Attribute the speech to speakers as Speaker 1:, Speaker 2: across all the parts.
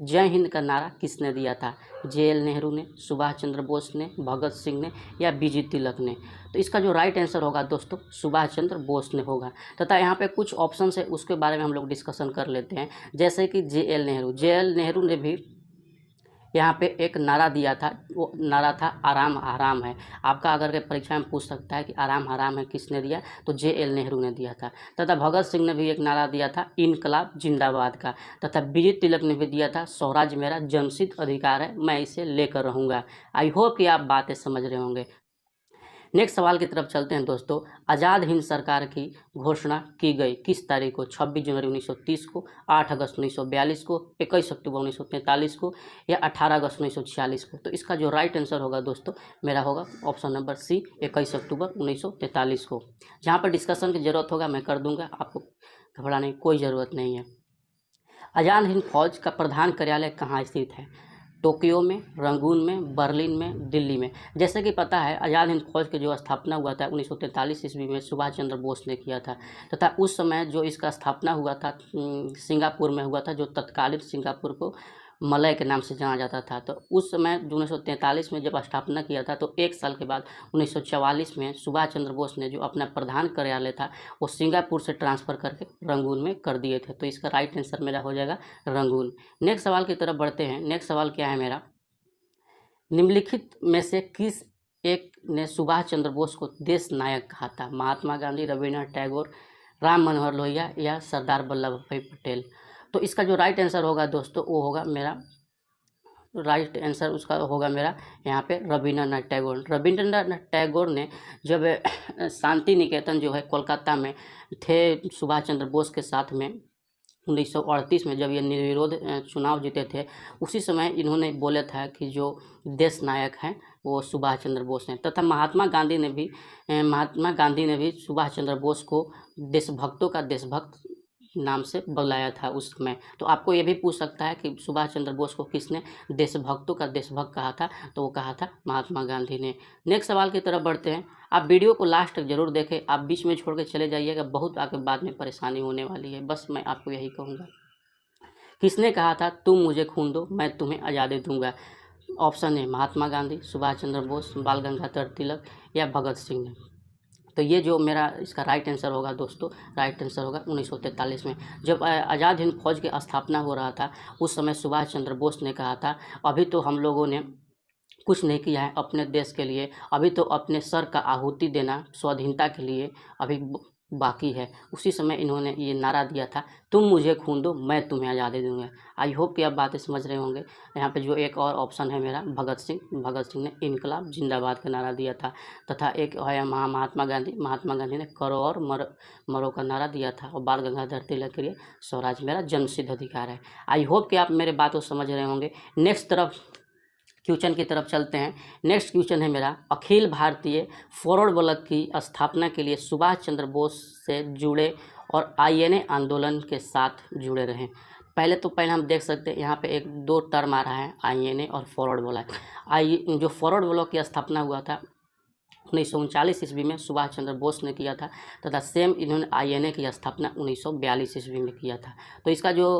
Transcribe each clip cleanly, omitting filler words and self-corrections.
Speaker 1: जय हिंद का नारा किसने दिया था? JL नेहरू ने, सुभाष चंद्र बोस ने, भगत सिंह ने या BG तिलक ने? तो इसका जो राइट आंसर होगा दोस्तों सुभाष चंद्र बोस ने होगा। तथा यहाँ पे कुछ ऑप्शन है उसके बारे में हम लोग डिस्कशन कर लेते हैं। जैसे कि JL नेहरू ने भी यहाँ पे एक नारा दिया था, वो नारा था आराम हराम है। आपका अगर के परीक्षा में पूछ सकता है कि आराम हराम है किसने दिया, तो JL नेहरू ने दिया था। तथा भगत सिंह ने भी एक नारा दिया था इनकलाब जिंदाबाद का। तथा BG तिलक ने भी दिया था स्वराज मेरा जन्मसिद्ध अधिकार है, मैं इसे लेकर रहूँगा। आई होप कि आप बातें समझ रहे होंगे। नेक्स्ट सवाल की तरफ चलते हैं दोस्तों। आज़ाद हिंद सरकार की घोषणा की गई किस तारीख को? 26 जनवरी 1930 को, 8 अगस्त 1942 को, 21 अक्टूबर 1943 को या 18 अगस्त 1946 को? तो इसका जो राइट आंसर होगा दोस्तों मेरा होगा ऑप्शन नंबर सी, 21 अक्टूबर 1943 को। जहाँ पर डिस्कशन की ज़रूरत होगा मैं कर दूँगा, आपको घबराने की कोई ज़रूरत नहीं है। आज़ाद हिंद फौज का प्रधान कार्यालय कहाँ स्थित है? टोक्यो में, रंगून में, बर्लिन में, दिल्ली में? जैसे कि पता है आज़ाद हिंद फौज की जो स्थापना हुआ था 1943 ईस्वी में सुभाष चंद्र बोस ने किया था। तथा उस समय जो इसका स्थापना हुआ था सिंगापुर में हुआ था, जो तत्कालीन सिंगापुर को मलय के नाम से जाना जाता था। तो उस समय 1943 में जब स्थापना किया था तो एक साल के बाद 1944 में सुभाष चंद्र बोस ने जो अपना प्रधान कार्यालय था वो सिंगापुर से ट्रांसफ़र करके रंगून में कर दिए थे। तो इसका राइट आंसर मेरा हो जाएगा रंगून। नेक्स्ट सवाल की तरफ बढ़ते हैं। नेक्स्ट सवाल क्या है मेरा? निम्नलिखित में से किस एक ने सुभाष चंद्र बोस को देश नायक कहा था? महात्मा गांधी, रविन्द्रनाथ टैगोर, राम मनोहर लोहिया या सरदार वल्लभ भाई पटेल? तो इसका जो राइट आंसर होगा दोस्तों वो होगा मेरा राइट आंसर उसका होगा मेरा यहाँ पे रविन्द्रनाथ टैगोर। रविन्द्रनाथ टैगोर ने जब शांति निकेतन जो है कोलकाता में थे सुभाष चंद्र बोस के साथ में 1938 में जब ये निर्विरोध चुनाव जीते थे, उसी समय इन्होंने बोला था कि जो देश नायक हैं वो सुभाष चंद्र बोस हैं। तथा महात्मा गांधी ने भी सुभाष चंद्र बोस को देशभक्तों का देशभक्त नाम से बुलाया था उस समय। तो आपको ये भी पूछ सकता है कि सुभाष चंद्र बोस को किसने देशभक्तों का देशभक्त कहा था? तो वो कहा था महात्मा गांधी ने। नेक्स्ट सवाल की तरफ बढ़ते हैं। आप वीडियो को लास्ट तक जरूर देखें, आप बीच में छोड़ के चले जाइएगा, बहुत आगे बाद में परेशानी होने वाली है। बस मैं आपको यही कहूँगा। किसने कहा था तुम मुझे खून दो मैं तुम्हें आज़ादी दूंगा? ऑप्शन है महात्मा गांधी, सुभाष चंद्र बोस, बाल गंगाधर तिलक या भगत सिंह ने? तो ये जो मेरा इसका राइट आंसर होगा दोस्तों, राइट आंसर होगा 1943 में जब आज़ाद हिंद फौज की स्थापना हो रहा था। उस समय सुभाष चंद्र बोस ने कहा था अभी तो हम लोगों ने कुछ नहीं किया है अपने देश के लिए, अभी तो अपने सर का आहुति देना स्वाधीनता के लिए अभी बाकी है। उसी समय इन्होंने ये नारा दिया था तुम मुझे खून दो मैं तुम्हें आज़ादी दूंगा। आई होप कि आप बातें समझ रहे होंगे। यहाँ पे जो एक और ऑप्शन है मेरा भगत सिंह ने इनकलाब जिंदाबाद का नारा दिया था। तथा एक है महात्मा गांधी ने करो और मरो का नारा दिया था। और बाल गंगाधर तिलक के लिए स्वराज मेरा जन्मसिद्ध अधिकार है। आई होप कि आप मेरे बात को समझ रहे होंगे। नेक्स्ट क्वेश्चन की तरफ चलते हैं। नेक्स्ट क्वेश्चन है मेरा अखिल भारतीय फॉरवर्ड ब्लॉक की स्थापना के लिए सुभाष चंद्र बोस से जुड़े और INA आंदोलन के साथ जुड़े रहे। पहले हम देख सकते हैं यहाँ पे एक दो टर्म आ रहा है INA और फॉरवर्ड ब्लॉक। जो फॉरवर्ड ब्लॉक की स्थापना हुआ था 1939 ईस्वी में सुभाष चंद्र बोस ने किया था। तथा सेम इन्होंने INA की स्थापना 1942 ईस्वी में किया था। तो इसका जो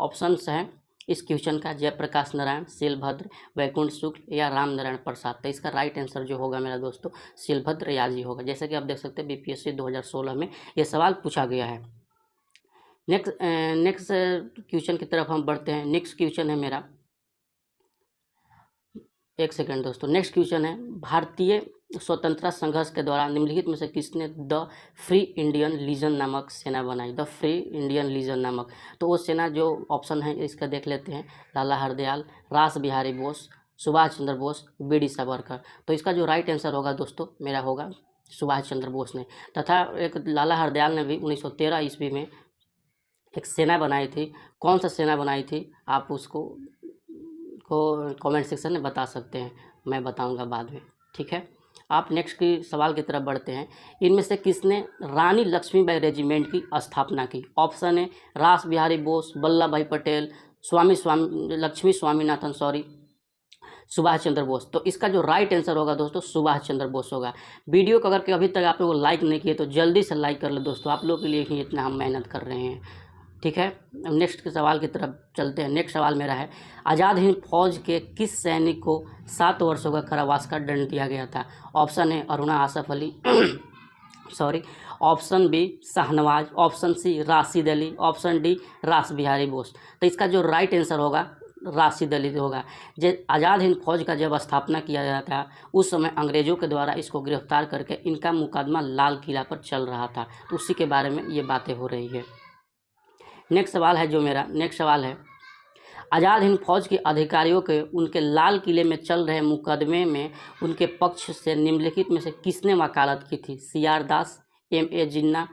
Speaker 1: ऑप्शंस है इस क्वेश्चन का जयप्रकाश नारायण, शीलभद्र, वैकुंठ शुक्ल या राम नारायण प्रसाद। तो इसका राइट आंसर जो होगा मेरा दोस्तों शीलभद्र याजी होगा। जैसे कि आप देख सकते हैं BPSC 2016 में ये सवाल पूछा गया है। नेक्स्ट क्वेश्चन की तरफ हम बढ़ते हैं। नेक्स्ट क्वेश्चन है मेरा, एक सेकंड दोस्तों। नेक्स्ट क्वेश्चन है भारतीय स्वतंत्रता संघर्ष के दौरान निम्नलिखित में से किसने द फ्री इंडियन लीजन नामक सेना बनाई? द फ्री इंडियन लीजन नामक, तो वो सेना जो ऑप्शन है इसका देख लेते हैं। लाला हरदयाल, रास बिहारी बोस, सुभाष चंद्र बोस, BD सावरकर। तो इसका जो राइट आंसर होगा दोस्तों मेरा होगा सुभाष चंद्र बोस ने। तथा एक लाला हरदयाल ने भी 1913 ईस्वी में एक सेना बनाई थी। कौन सा सेना बनाई थी आप उसको कमेंट सेक्शन में बता सकते हैं, मैं बताऊंगा बाद में, ठीक है। आप नेक्स्ट की सवाल की तरफ बढ़ते हैं। इनमें से किसने रानी लक्ष्मीबाई रेजिमेंट की स्थापना की? ऑप्शन है रास बिहारी बोस, वल्लभ भाई पटेल, लक्ष्मी स्वामीनाथन सुभाष चंद्र बोस। तो इसका जो राइट आंसर होगा दोस्तों सुभाष चंद्र बोस होगा। वीडियो को अगर अभी तक आप लोग लाइक नहीं किए तो जल्दी से लाइक कर लो दोस्तों, आप लोग के लिए ही इतना हम मेहनत कर रहे हैं। ठीक है, नेक्स्ट के सवाल की तरफ चलते हैं। नेक्स्ट सवाल मेरा है, आज़ाद हिंद फौज के किस सैनिक को 7 वर्षों का कारावास का दंड दिया गया था? ऑप्शन है Aruna Asaf Ali sorry, option B Shahnawaz, option C Rashid Ali, option D Ras Bihari Bose. तो इसका जो राइट आंसर होगा राशिद अली होगा। जब आज़ाद हिंद फौज का जब स्थापना किया गया था उस समय अंग्रेज़ों के द्वारा इसको गिरफ्तार करके इनका मुकदमा लाल किला पर चल रहा था, तो उसी के बारे में ये बातें हो रही है। नेक्स्ट सवाल है जो मेरा नेक्स्ट सवाल है, आज़ाद हिंद फौज के अधिकारियों के उनके लाल किले में चल रहे मुकदमे में उनके पक्ष से निम्नलिखित में से किसने वकालत की थी? CR दास, MA जिन्ना,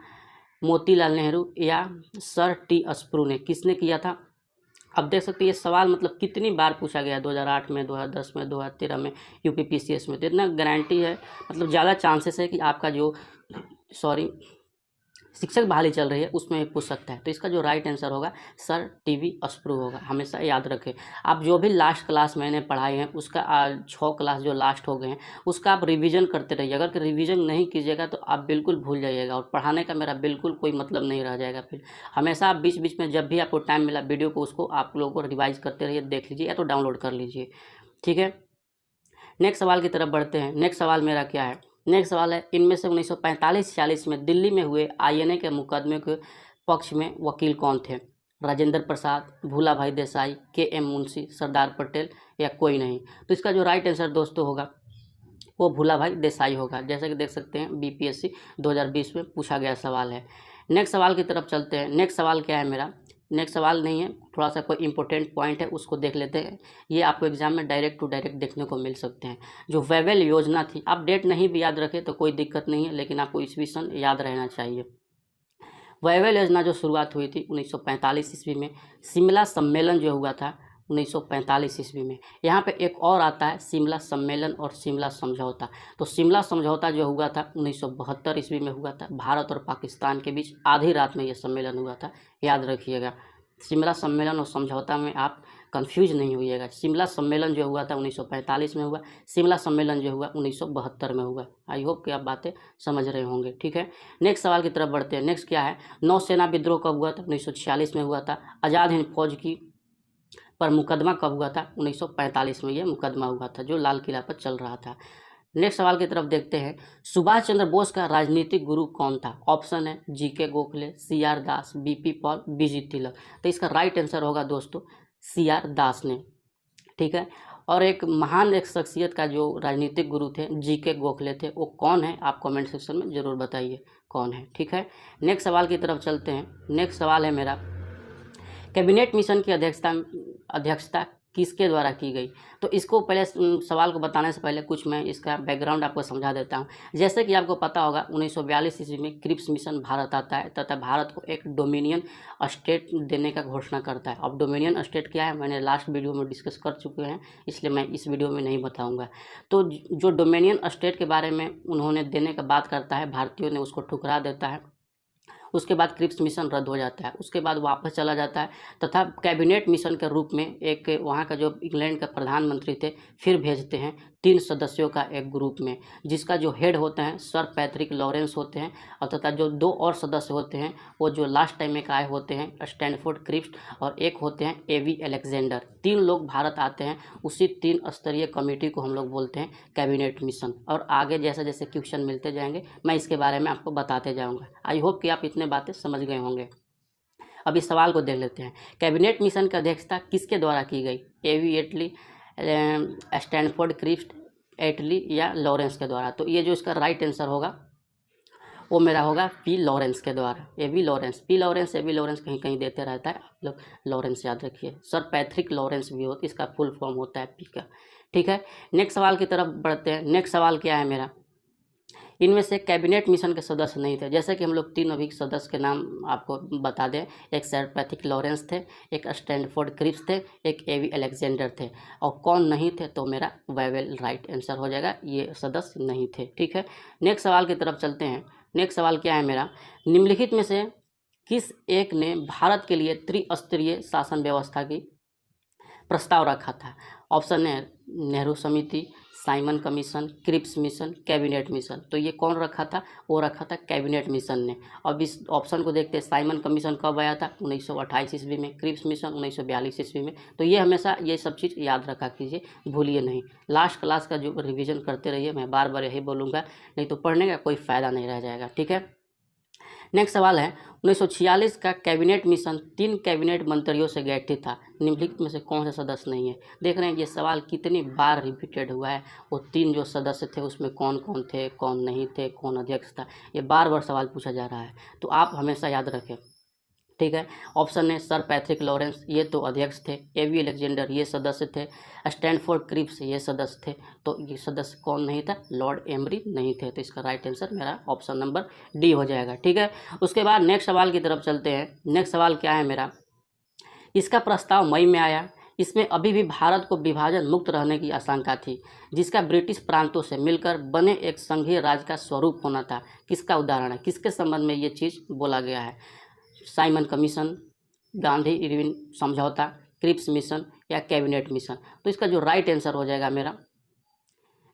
Speaker 1: मोतीलाल नेहरू या सर T स्प्रू ने? किसने किया था? अब देख सकते हैं ये सवाल मतलब कितनी बार पूछा गया, 2008 में, 2010 में, 2013 में, UPPCS में। तो इतना गारंटी है, मतलब ज़्यादा चांसेस है कि आपका जो शिक्षक बहाली चल रही है उसमें पूछ सकता है। तो इसका जो राइट आंसर होगा सर TV स्प्रू होगा। हमेशा याद रखें, आप जो भी लास्ट क्लास मैंने पढ़ाए हैं उसका 6 क्लास जो लास्ट हो गए हैं उसका आप रिवीजन करते रहिए। अगर रिवीजन नहीं कीजिएगा तो आप बिल्कुल भूल जाइएगा और पढ़ाने का मेरा बिल्कुल कोई मतलब नहीं रह जाएगा। फिर हमेशा आप बीच बीच में जब भी आपको टाइम मिला वीडियो को उसको आप लोगों को रिवाइज करते रहिए, देख लीजिए या तो डाउनलोड कर लीजिए। ठीक है, नेक्स्ट सवाल की तरफ बढ़ते हैं। नेक्स्ट सवाल मेरा क्या है? नेक्स्ट सवाल है, इनमें से 1945-46 में दिल्ली में हुए INA के मुकदमे के पक्ष में वकील कौन थे? राजेंद्र प्रसाद, भूला भाई देसाई, KM मुंशी, सरदार पटेल या कोई नहीं? तो इसका जो राइट आंसर दोस्तों होगा वो भूला भाई देसाई होगा। जैसा कि देख सकते हैं BPSC 2020 में पूछा गया सवाल है। नेक्स्ट सवाल की तरफ चलते हैं। नेक्स्ट सवाल क्या है मेरा? नेक्स्ट सवाल नहीं है, थोड़ा सा कोई इंपॉर्टेंट पॉइंट है उसको देख लेते हैं। ये आपको एग्जाम में डायरेक्ट टू डायरेक्ट देखने को मिल सकते हैं। जो वेवेल योजना थी, आप डेट नहीं भी याद रखें तो कोई दिक्कत नहीं है, लेकिन आपको ईस्वी सन याद रहना चाहिए। वेवेल योजना जो शुरुआत हुई थी 1945 ईस्वी में, शिमला सम्मेलन जो हुआ था 1945 ईस्वी में। यहाँ पे एक और आता है शिमला सम्मेलन और शिमला समझौता। तो शिमला समझौता जो हुआ था 1972 ईस्वी में हुआ था। भारत और पाकिस्तान के बीच आधी रात में ये सम्मेलन हुआ था, याद रखिएगा। शिमला सम्मेलन और समझौता में आप कंफ्यूज नहीं होइएगा। शिमला सम्मेलन जो हुआ था 1945 में हुआ, शिमला सम्मेलन जो हुआ 1972 में हुआ। आई होप कि आप बातें समझ रहे होंगे। ठीक है, नेक्स्ट सवाल की तरफ बढ़ते हैं। नेक्स्ट क्या है? नौसेना विद्रोह कब हुआ था? 1946 में हुआ था। आज़ाद हिंद फौज की पर मुकदमा कब हुआ था? 1945 में ये मुकदमा हुआ था जो लाल किला पर चल रहा था। नेक्स्ट सवाल की तरफ देखते हैं। सुभाष चंद्र बोस का राजनीतिक गुरु कौन था? ऑप्शन है GK गोखले, CR दास, BP पॉल, BG तिलक। तो इसका राइट आंसर होगा दोस्तों CR दास ने। ठीक है, और एक महान एक शख्सियत का जो राजनीतिक गुरु थे GK गोखले थे, वो कौन है? आप कमेंट सेक्शन में ज़रूर बताइए कौन है। ठीक है, नेक्स्ट सवाल की तरफ चलते हैं। नेक्स्ट सवाल है मेरा, कैबिनेट मिशन की अध्यक्षता किसके द्वारा की गई? तो इसको पहले सवाल को बताने से पहले कुछ मैं इसका बैकग्राउंड आपको समझा देता हूँ। जैसे कि आपको पता होगा 1942 ईस्वी में क्रिप्स मिशन भारत आता है तथा भारत को एक डोमिनियन स्टेट देने का घोषणा करता है। अब डोमिनियन स्टेट क्या है मैंने लास्ट वीडियो में डिस्कस कर चुके हैं, इसलिए मैं इस वीडियो में नहीं बताऊँगा। तो जो डोमिनियन स्टेट के बारे में उन्होंने देने का बात करता है, भारतीयों ने उसको ठुकरा देता है। उसके बाद क्रिप्स मिशन रद्द हो जाता है, उसके बाद वापस चला जाता है तथा कैबिनेट मिशन के रूप में एक वहाँ का जो इंग्लैंड का प्रधानमंत्री थे फिर भेजते हैं 3 सदस्यों का एक ग्रुप में, जिसका जो हेड होते हैं सर पैट्रिक लॉरेंस होते हैं और तथा जो 2 और सदस्य होते हैं वो जो लास्ट टाइम में आए होते हैं स्टैनफोर्ड क्रिप्स और एक होते हैं AV अलेक्जेंडर। 3 लोग भारत आते हैं, उसी 3 स्तरीय कमेटी को हम लोग बोलते हैं कैबिनेट मिशन। और आगे जैसे जैसे क्वेश्चन मिलते जाएंगे मैं इसके बारे में आपको बताते जाऊँगा। आई होप कि आप इतने बातें समझ गए होंगे। अब इस सवाल को देख लेते हैं। कैबिनेट मिशन की अध्यक्षता किसके द्वारा की गई? AV एटली, स्टैनफोर्ड क्रिप्स, एटली या लॉरेंस के द्वारा? तो ये जो इसका राइट आंसर होगा वो मेरा होगा P लॉरेंस के द्वारा। AV Lawrence, P Lawrence, AV Lawrence कहीं कहीं देते रहता है, आप लोग लॉरेंस याद रखिए। सर पैट्रिक लॉरेंस भी होता है, इसका फुल फॉर्म होता है P का। ठीक है, नेक्स्ट सवाल की तरफ बढ़ते हैं। नेक्स्ट सवाल क्या है मेरा? इनमें से कैबिनेट मिशन के सदस्य नहीं थे। जैसे कि हम लोग 3 अभी सदस्य के नाम आपको बता दें, एक सर पैट्रिक लॉरेंस थे, एक स्टैनफोर्ड क्रिप्स थे, एक AV अलेक्जेंडर थे। और कौन नहीं थे? तो मेरा वेवेल राइट आंसर हो जाएगा, ये सदस्य नहीं थे। ठीक है, नेक्स्ट सवाल की तरफ चलते हैं। नेक्स्ट सवाल क्या है मेरा? निम्नलिखित में से किस एक ने भारत के लिए त्रिस्तरीय शासन व्यवस्था की प्रस्ताव रखा था? ऑप्शन है नेहरू समिति, Simon commission, Cripps mission, cabinet mission. तो ये कौन रखा था? वो रखा था कैबिनेट मिशन ने। अब इस ऑप्शन को देखते हैं, साइमन कमीशन कब आया था? 1928 ईस्वी में। क्रिप्स मिशन 1942 ईस्वी में। तो ये हमेशा ये सब चीज़ याद रखा कीजिए, भूलिए नहीं। लास्ट क्लास का जो रिवीजन करते रहिए, मैं बार बार यही बोलूँगा, नहीं तो पढ़ने का कोई फ़ायदा नहीं रह जाएगा। ठीक है, नेक्स्ट सवाल है 1946 का कैबिनेट मिशन 3 कैबिनेट मंत्रियों से गठित था, निम्नलिखित में से कौन से सदस्य नहीं है? देख रहे हैं ये सवाल कितनी बार रिपीटेड हुआ है। वो 3 जो सदस्य थे उसमें कौन कौन थे, कौन नहीं थे, कौन अध्यक्ष था, ये बार बार सवाल पूछा जा रहा है, तो आप हमेशा याद रखें। ठीक है, ऑप्शन है सर पैट्रिक लॉरेंस, ये तो अध्यक्ष थे। एवी अलेक्जेंडर, ये सदस्य थे। स्टैनफोर्ड क्रिप्स, ये सदस्य थे। तो ये सदस्य कौन नहीं था? लॉर्ड एमरी नहीं थे। तो इसका राइट आंसर मेरा ऑप्शन नंबर डी हो जाएगा। ठीक है, उसके बाद नेक्स्ट सवाल की तरफ चलते हैं। नेक्स्ट सवाल क्या है मेरा? इसका प्रस्ताव मई में आया। इसमें अभी भी भारत को विभाजन मुक्त रहने की आशंका थी, जिसका ब्रिटिश प्रांतों से मिलकर बने एक संघीय राज्य का स्वरूप होना था। किसका उदाहरण है? किसके संबंध में ये चीज़ बोला गया है? साइमन कमीशन, गांधी इरविन समझौता, क्रिप्स मिशन या कैबिनेट मिशन? तो इसका जो राइट आंसर हो जाएगा मेरा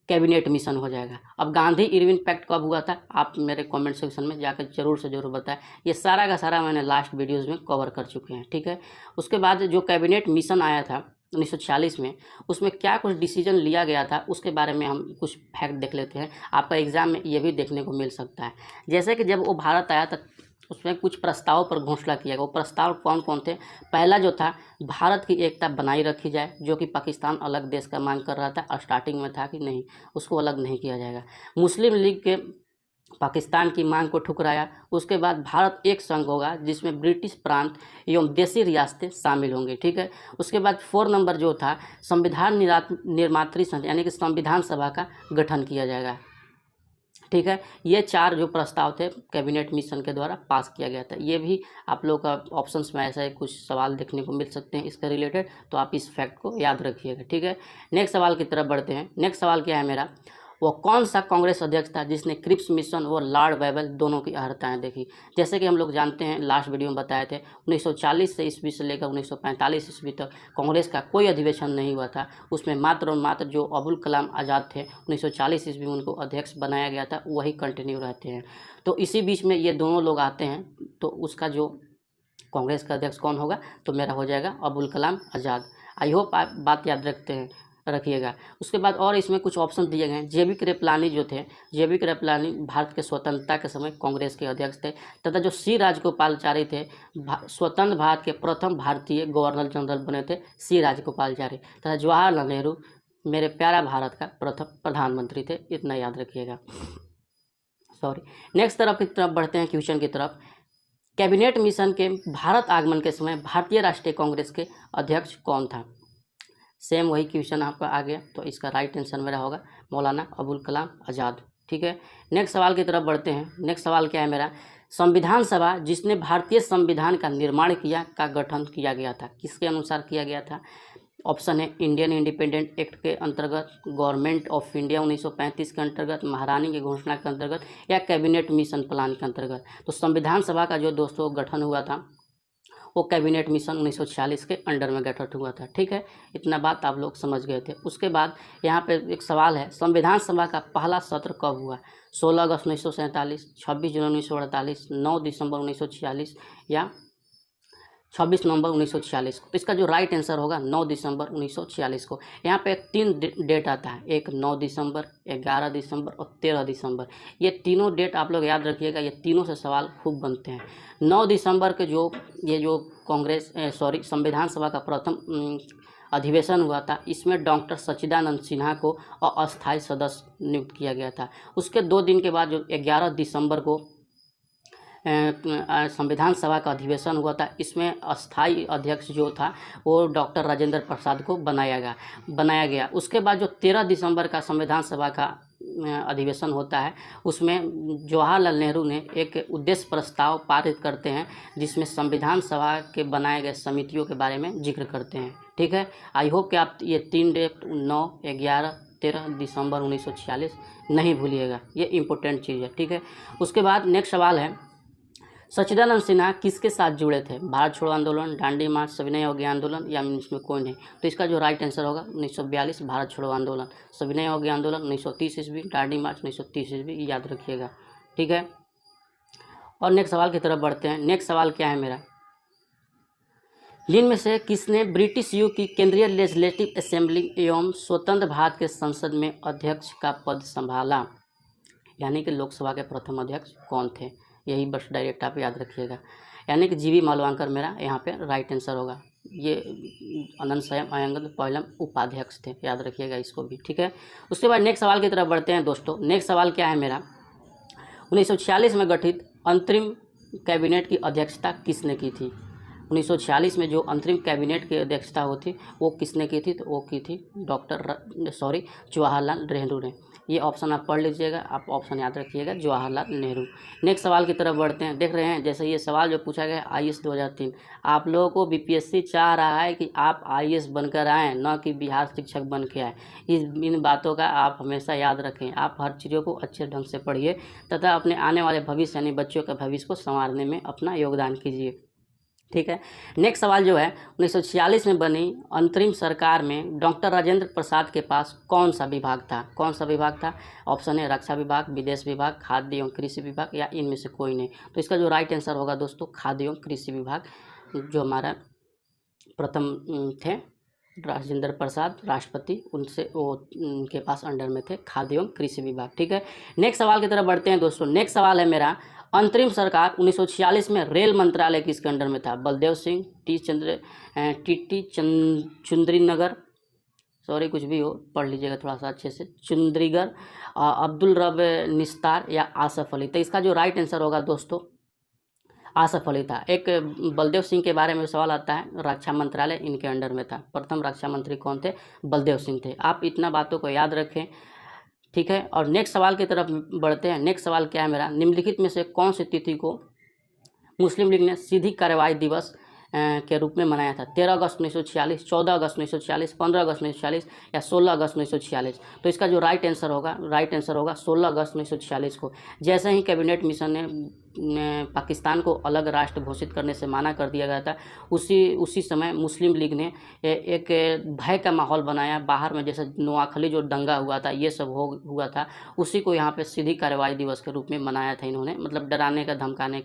Speaker 1: कैबिनेट मिशन हो जाएगा। अब गांधी इरविन पैक्ट कब हुआ था? आप मेरे कमेंट सेक्शन में जाकर जरूर से जरूर बताएं। ये सारा का सारा मैंने लास्ट वीडियोज़ में कवर कर चुके हैं। ठीक है, उसके बाद जो कैबिनेट मिशन आया था 1946 में, उसमें क्या कुछ डिसीजन लिया गया था उसके बारे में हम कुछ फैक्ट देख लेते हैं। आपका एग्ज़ाम में ये भी देखने को मिल सकता है। जैसे कि जब वो भारत आया था उसमें कुछ प्रस्तावों पर घोषणा किया गया। वो प्रस्ताव कौन कौन थे? पहला जो था, भारत की एकता बनाई रखी जाए, जो कि पाकिस्तान अलग देश का मांग कर रहा था। स्टार्टिंग में था कि नहीं, उसको अलग नहीं किया जाएगा। मुस्लिम लीग के पाकिस्तान की मांग को ठुकराया। उसके बाद भारत एक संघ होगा जिसमें ब्रिटिश प्रांत एवं देशी रियासतें शामिल होंगी। ठीक है, उसके बाद 4 नंबर जो था, संविधान निर्मात्री संघ यानी कि संविधान सभा का गठन किया जाएगा। ठीक है, ये 4 जो प्रस्ताव थे कैबिनेट मिशन के द्वारा पास किया गया था। ये भी आप लोग का ऑप्शंस में ऐसा कुछ सवाल देखने को मिल सकते हैं इसके रिलेटेड, तो आप इस फैक्ट को याद रखिएगा। ठीक है, नेक्स्ट सवाल की तरफ बढ़ते हैं। नेक्स्ट सवाल क्या है मेरा? वो कौन सा कांग्रेस अध्यक्ष था जिसने क्रिप्स मिशन और लॉर्ड वेबल दोनों की अर्हताएँ देखी? जैसे कि हम लोग जानते हैं, लास्ट वीडियो में बताए थे, 1940 से ईस्वी से लेकर 1945 ईस्वी तक कांग्रेस का कोई अधिवेशन नहीं हुआ था। उसमें मात्र और मात्र जो अबुल कलाम आज़ाद थे 1940 ईस्वी में उनको अध्यक्ष बनाया गया था, वही कंटिन्यू रहते हैं। तो इसी बीच में ये दोनों लोग आते हैं, तो उसका जो कांग्रेस का अध्यक्ष कौन होगा? तो मेरा हो जाएगा अबुल कलाम आज़ाद। आई होप आप बात याद रखिएगा। उसके बाद और इसमें कुछ ऑप्शन दिए गए हैं। जेबी कृपलानी जो थे, जेबी कृपलानी भारत के स्वतंत्रता के समय कांग्रेस के अध्यक्ष थे। तथा जो सी राजगोपालचारी थे, स्वतंत्र भारत के प्रथम भारतीय गवर्नर जनरल बने थे सी राजगोपालचारी। तथा जवाहरलाल नेहरू मेरे प्यारा भारत का प्रथम प्रधानमंत्री थे। इतना याद रखिएगा। नेक्स्ट तरफ बढ़ते हैं, क्वेश्चन की तरफ। कैबिनेट मिशन के भारत आगमन के समय भारतीय राष्ट्रीय कांग्रेस के अध्यक्ष कौन था? सेम वही क्वेश्चन आपका आ गया, तो इसका राइट आंसर मेरा होगा मौलाना अबुल कलाम आज़ाद। ठीक है, नेक्स्ट सवाल की तरफ बढ़ते हैं। नेक्स्ट सवाल क्या है मेरा? संविधान सभा जिसने भारतीय संविधान का निर्माण किया का गठन किया गया था, किसके अनुसार किया गया था? ऑप्शन है इंडियन इंडिपेंडेंट एक्ट के अंतर्गत, गवर्नमेंट ऑफ इंडिया 1935 के अंतर्गत, महारानी की घोषणा के अंतर्गत या कैबिनेट मिशन प्लान के अंतर्गत। तो संविधान सभा का जो दोस्तों गठन हुआ था वो कैबिनेट मिशन 1946 के अंडर में गठन हुआ था। ठीक है, इतना बात आप लोग समझ गए थे। उसके बाद यहाँ पे एक सवाल है, संविधान सभा का पहला सत्र कब हुआ? 16 अगस्त 1947, 26 जुलाई 1948, 9 दिसंबर 1946 या 26 नवंबर 1946 को? तो इसका जो राइट आंसर होगा 9 दिसंबर 1946 को। यहाँ पे 3 डेट आता है, एक 9 दिसंबर, 11 दिसंबर और 13 दिसंबर। ये तीनों डेट आप लोग याद रखिएगा, ये तीनों से सवाल खूब बनते हैं। 9 दिसंबर के जो संविधान सभा का प्रथम अधिवेशन हुआ था, इसमें डॉक्टर सच्चिदानंद सिन्हा को अस्थायी सदस्य नियुक्त किया गया था। उसके 2 दिन के बाद जो 11 दिसंबर को संविधान सभा का अधिवेशन हुआ था, इसमें अस्थाई अध्यक्ष जो था वो डॉक्टर राजेंद्र प्रसाद को बनाया गया। उसके बाद जो 13 दिसंबर का संविधान सभा का अधिवेशन होता है, उसमें जवाहरलाल नेहरू ने एक उद्देश्य प्रस्ताव पारित करते हैं जिसमें संविधान सभा के बनाए गए समितियों के बारे में जिक्र करते हैं। ठीक है, आई होप कि आप ये 3 डेट 9, 11, 13 दिसंबर 1946 नहीं भूलिएगा, ये इम्पोर्टेंट चीज़ है। ठीक है, उसके बाद नेक्स्ट सवाल है, सच्चिदानंद सिन्हा किसके साथ जुड़े थे? भारत छोड़ो आंदोलन, दांडी मार्च, सविनय अवज्ञा आंदोलन या इसमें कोई नहीं। तो इसका जो राइट आंसर होगा 1942 भारत छोड़ो आंदोलन, सविनय अवज्ञा आंदोलन 1930 ईस्वी, दांडी मार्च 1930 ईस्वी, याद रखिएगा। ठीक है, और नेक्स्ट सवाल की तरफ बढ़ते हैं। नेक्स्ट सवाल क्या है मेरा, जिनमें से किसने ब्रिटिश युग की केंद्रीय लेजिस्लेटिव असेंबली एवं स्वतंत्र भारत के संसद में अध्यक्ष का पद संभाला? यानी कि लोकसभा के प्रथम अध्यक्ष कौन थे? यही बस डायरेक्ट आप याद रखिएगा। यानी कि जीवी मालवांकर मेरा यहाँ पे राइट आंसर होगा। ये अनंत स्वयं अयंगद पहलम उपाध्यक्ष थे, याद रखिएगा इसको भी। ठीक है, उसके बाद नेक्स्ट सवाल की तरफ बढ़ते हैं दोस्तों। नेक्स्ट सवाल क्या है मेरा, 1946 में गठित अंतरिम कैबिनेट की अध्यक्षता किसने की थी? 1946 में जो अंतरिम कैबिनेट की अध्यक्षता होती वो किसने की थी? तो वो की थी जवाहरलाल नेहरू ने। ये ऑप्शन आप पढ़ लीजिएगा, आप ऑप्शन याद रखिएगा, जवाहरलाल नेहरू। नेक्स्ट सवाल की तरफ बढ़ते हैं। देख रहे हैं जैसे ये सवाल जो पूछा गया IAS 2003, आप लोगों को बीपीएससी चाह रहा है कि आप IAS बनकर आएँ, न कि बिहार शिक्षक बन के आए। इन बातों का आप हमेशा याद रखें। आप हर चीज़ों को अच्छे ढंग से पढ़िए तथा अपने आने वाले भविष्य यानी बच्चों के भविष्य को संवारने में अपना योगदान कीजिए। ठीक है, नेक्स्ट सवाल जो है, 1946 में बनी अंतरिम सरकार में डॉक्टर राजेंद्र प्रसाद के पास कौन सा विभाग था? कौन सा विभाग था? ऑप्शन है रक्षा विभाग, विदेश विभाग, खाद्य एवं कृषि विभाग या इनमें से कोई नहीं। तो इसका जो राइट आंसर होगा दोस्तों खाद्य एवं कृषि विभाग, जो हमारा प्रथम थे राजेंद्र प्रसाद राष्ट्रपति, उनसे वो उनके पास अंडर में थे खाद्य एवं कृषि विभाग। ठीक है, नेक्स्ट सवाल की तरफ बढ़ते हैं दोस्तों। नेक्स्ट सवाल है मेरा, अंतरिम सरकार 1946 में रेल मंत्रालय किसके अंडर में था? बलदेव सिंह, टी चुंद्रीनगर, सॉरी कुछ भी हो पढ़ लीजिएगा थोड़ा सा अच्छे से, चुंद्रीगर, अब्दुल रब निस्तार या आसफ अली। तो इसका जो राइट आंसर होगा दोस्तों आसफ अली था। एक बलदेव सिंह के बारे में सवाल आता है, रक्षा मंत्रालय इनके अंडर में था। प्रथम रक्षा मंत्री कौन थे? बलदेव सिंह थे। आप इतना बातों को याद रखें। ठीक है, और नेक्स्ट सवाल की तरफ बढ़ते हैं। नेक्स्ट सवाल क्या है मेरा, निम्नलिखित में से कौन सी तिथि को मुस्लिम लीग ने सीधी कार्रवाई दिवस के रूप में मनाया था? 13 अगस्त 1946, 14 अगस्त 1946, 15 अगस्त 1946 या 16 अगस्त 1946। तो इसका जो राइट आंसर होगा 16 अगस्त 1946 को। जैसे ही कैबिनेट मिशन ने पाकिस्तान को अलग राष्ट्र घोषित करने से मना कर दिया गया था, उसी समय मुस्लिम लीग ने एक भय का माहौल बनाया बाहर में। जैसे नोआखली जो दंगा हुआ था, ये सब हुआ था, उसी को यहाँ पे सीधी कार्रवाई दिवस के रूप में मनाया था इन्होंने, मतलब डराने का धमकाने का